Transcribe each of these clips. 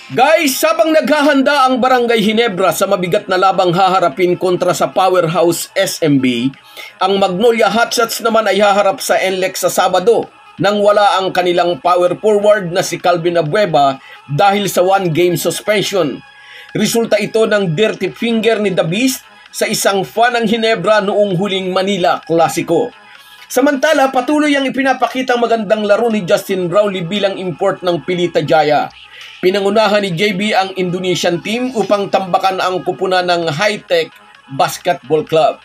Guys, sabang naghahanda ang Barangay Ginebra sa mabigat na labang haharapin kontra sa powerhouse SMB, ang Magnolia Hotshots naman ay haharap sa NLEX sa Sabado nang wala ang kanilang power forward na si Calvin Abueva dahil sa one-game suspension. Resulta ito ng dirty finger ni The Beast sa isang fan ng Ginebra noong huling Manila Clasico. Samantala, patuloy ang ipinapakitang magandang laro ni Justin Brownlee bilang import ng Pilita Jaya. Pinangunahan ni JB ang Indonesian team upang tambakan ang kupunan ng Hi-Tech Basketball Club.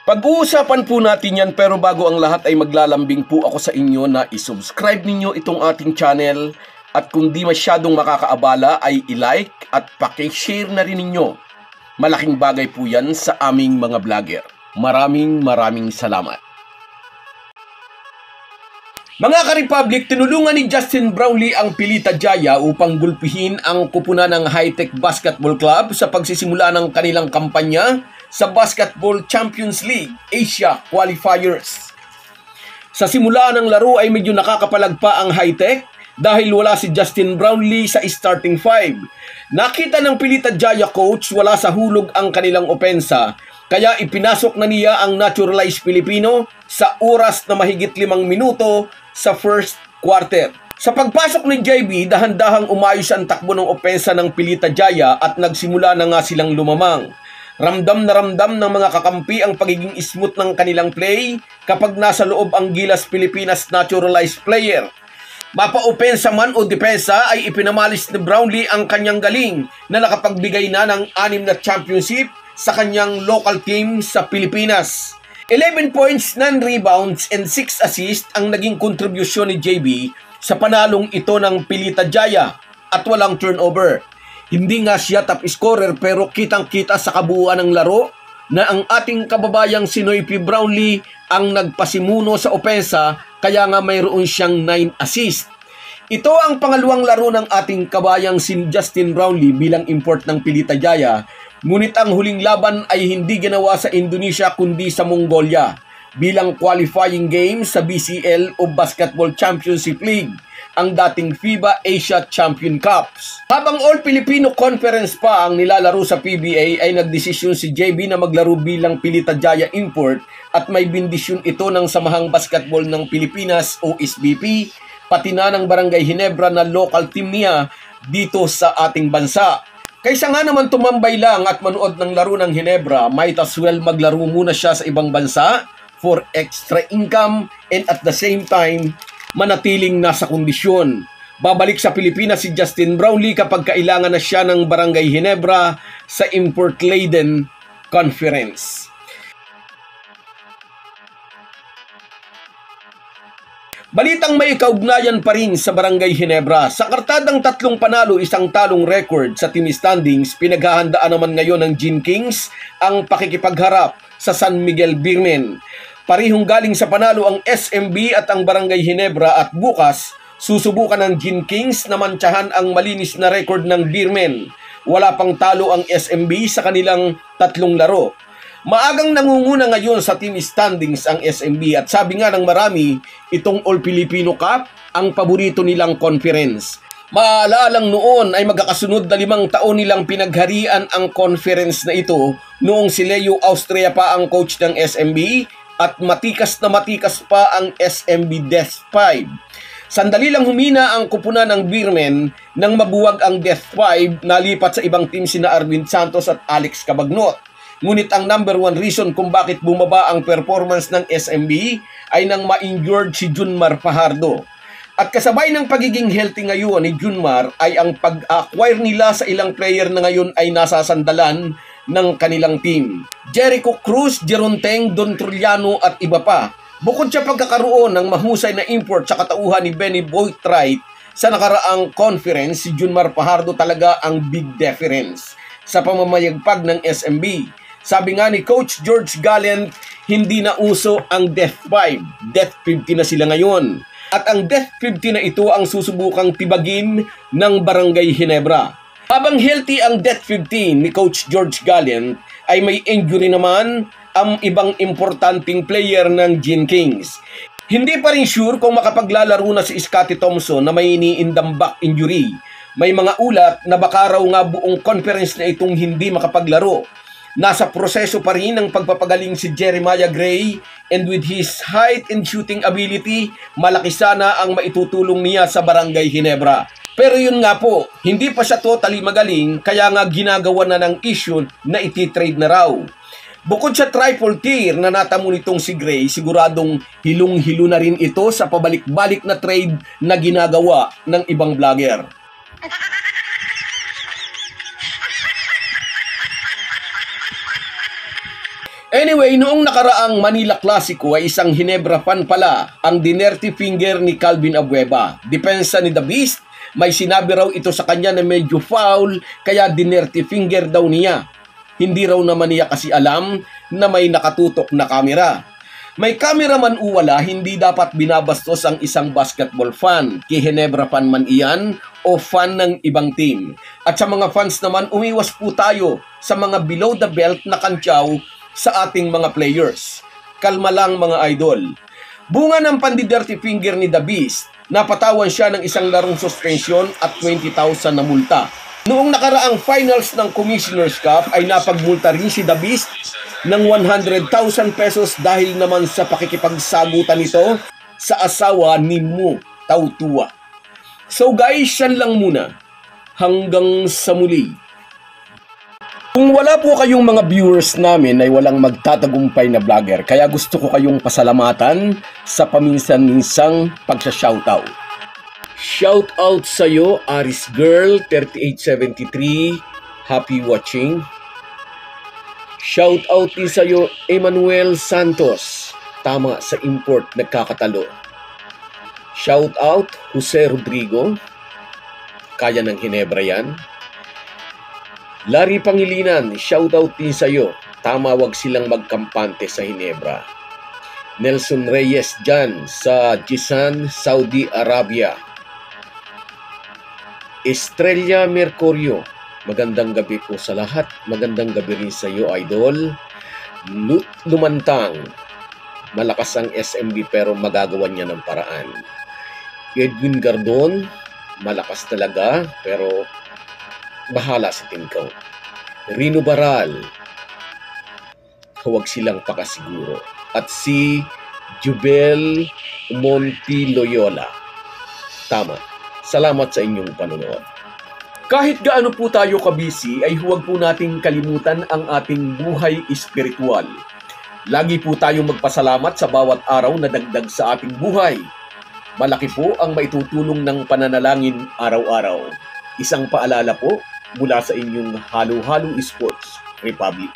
Pag-uusapan po natin yan, pero bago ang lahat ay maglalambing po ako sa inyo na isubscribe ninyo itong ating channel at kung di masyadong makakaabala ay i-like at paki-share na rin ninyo. Malaking bagay po yan sa aming mga vlogger. Maraming salamat. Mga ka-Republic, tinulungan ni Justin Brownlee ang Pilita Jaya upang gulpihin ang kupunan ng Hi-Tech Basketball Club sa pagsisimula ng kanilang kampanya sa Basketball Champions League Asia Qualifiers. Sa simula ng laro ay medyo nakakapalagpa ang Hi-Tech dahil wala si Justin Brownlee sa starting five. Nakita ng Pilita Jaya coach wala sa hulog ang kanilang opensa, kaya ipinasok na niya ang naturalized Pilipino sa oras na mahigit 5 minuto sa first quarter. Sa pagpasok ni JB, dahan-dahang umayos ang takbo ng opensa ng Pilita Jaya at nagsimula na nga silang lumamang. Ramdam na ramdam ng mga kakampi ang pagiging smooth ng kanilang play kapag nasa loob ang Gilas Pilipinas naturalized player. Mapa-opensa man o depensa ay ipinamalis ni Brownlee ang kanyang galing na nakapagbigay na ng 6 na championship sa kanyang local team sa Pilipinas. 11 points, 9 rebounds, and 6 assists ang naging kontribusyon ni JB sa panalong ito ng Pilita Jaya at walang turnover. Hindi nga siya top scorer pero kitang-kita sa kabuuan ng laro na ang ating kababayang si Noypi Brownlee ang nagpasimuno sa opensa kaya nga mayroon siyang 9 assists. Ito ang pangalawang laro ng ating kabayang si Justin Brownlee bilang import ng Pilita Jaya. Ngunit ang huling laban ay hindi ginawa sa Indonesia kundi sa Mongolia bilang qualifying game sa BCL o Basketball Championship League, ang dating FIBA Asia Champion Cups. Habang All-Filipino Conference pa ang nilalaro sa PBA ay nagdesisyon si JB na maglaro bilang Pilita Jaya import at may bindisyon ito ng Samahang Basketball ng Pilipinas o SBP, pati na ng Barangay Ginebra na local team niya dito sa ating bansa. Kaysa nga naman tumambay lang at manood ng laro ng Ginebra, might as well maglaro muna siya sa ibang bansa for extra income and at the same time, manatiling nasa kondisyon. Babalik sa Pilipinas si Justin Brownlee kapag kailangan na siya ng Barangay Ginebra sa import-laden conference. Balitang may kaugnayan pa rin sa Barangay Ginebra. Sa kartadang 3 panalo, 1 talong record sa team standings, pinaghahandaan naman ngayon ng Gin Kings ang pakikipagharap sa San Miguel Beermen. Parihong galing sa panalo ang SMB at ang Barangay Ginebra at bukas, susubukan ng Gin Kings na mantsahan ang malinis na record ng Beermen. Wala pang talo ang SMB sa kanilang 3 laro. Maagang nangunguna ngayon sa team standings ang SMB at sabi nga ng marami, itong All-Filipino Cup ang paborito nilang conference. Maalalang noon ay magkakasunod na 5 taon nilang pinagharian ang conference na ito noong si Leo Austria pa ang coach ng SMB at matikas na matikas pa ang SMB Death 5. Sandali lang humina ang kupunan ng Beermen nang mabuwag ang Death 5, nalipat sa ibang team sina Arvin Santos at Alex Cabagnot. Ngunit ang number 1 reason kung bakit bumaba ang performance ng SMB ay nang ma-injured si Junmar Fajardo. At kasabay ng pagiging healthy ngayon ni Junmar ay ang pag-acquire nila sa ilang player na ngayon ay nasasandalan ng kanilang team. Jericho Cruz, Jeron Teng, Don Trullano at iba pa. Bukod sa pagkakaroon ng mahusay na import sa katauhan ni Benny Boytright sa nakaraang conference, si Junmar Fajardo talaga ang big difference sa pamamayagpag ng SMB. Sabi nga ni Coach George Gallant, hindi na uso ang Death 5. Death 50 na sila ngayon. At ang Death 50 na ito ang susubukang tibagin ng Barangay Ginebra. Habang healthy ang Death 15 ni Coach George Gallant, ay may injury naman ang ibang importanteng player ng Gin Kings. Hindi pa rin sure kung makapaglalaro na si Scottie Thompson na may iniindang back injury. May mga ulat na baka raw nga buong conference na itong hindi makapaglaro. Nasa proseso pa rin ng pagpapagaling si Jeremiah Gray, and with his height and shooting ability, malaki sana ang maitutulong niya sa Barangay Ginebra. Pero yun nga po, hindi pa siya totally magaling, kaya nga ginagawa na ng issue na iti-trade na raw. Bukod sa triple tier na natamo nitong si Gray, siguradong hilong-hilo na rin ito sa pabalik-balik na trade na ginagawa ng ibang vlogger. Anyway, noong nakaraang Manila Clasico ay isang Ginebra fan pala ang dinerty finger ni Calvin Abueva. Depensa ni The Beast, may sinabi raw ito sa kanya na medyo foul kaya dinerty finger daw niya. Hindi raw naman niya kasi alam na may nakatutok na kamera. May kamera man o wala, hindi dapat binabastos ang isang basketball fan. Kay Ginebra fan man iyan o fan ng ibang team. At sa mga fans naman, umiwas po tayo sa mga below the belt na kantyaw sa ating mga players. Kalma lang mga idol. Bunga ng pandi-dirty finger ni The Beast, napatawan siya ng isang larong suspension at 20,000 na multa. Noong nakaraang finals ng Commissioner's Cup ay napagmulta rin si The Beast ng 100,000 pesos dahil naman sa pakikipagsagutan nito sa asawa ni Mo Tautua. So guys, yan lang muna. Hanggang sa muli. Kung wala po kayong mga viewers namin ay walang magtatagumpay na vlogger, kaya gusto ko kayong pasalamatan sa paminsan-minsang pagsa-shoutout. Shoutout sa iyo, Aris Girl 3873, happy watching. Shoutout din sa iyo, Emmanuel Santos, tama sa import nagkakatalo. Shoutout, Jose Rodrigo, kaya ng Ginebra yan. Larry Pangilinan, shoutout din sa iyo. Tama, wag silang magkampante sa Ginebra. Nelson Reyes dyan sa Jisan, Saudi Arabia. Estrella Mercurio, magandang gabi po sa lahat. Magandang gabi rin sa iyo, idol. Lumantang, malakas ang SMB pero magagawa niya ng paraan. Edwin Gardon, malakas talaga pero bahala sa team count. Rino Baral, huwag silang pakasiguro. At si Jubel Monti Loyola, tama. Salamat sa inyong panonood. Kahit gaano po tayo kabisi, ay huwag po nating kalimutan ang ating buhay espiritual. Lagi po tayong magpasalamat sa bawat araw na dagdag sa ating buhay. Malaki po ang maitutulong ng pananalangin araw-araw. Isang paalala po mula sa inyong Halo Halo Sports Republic.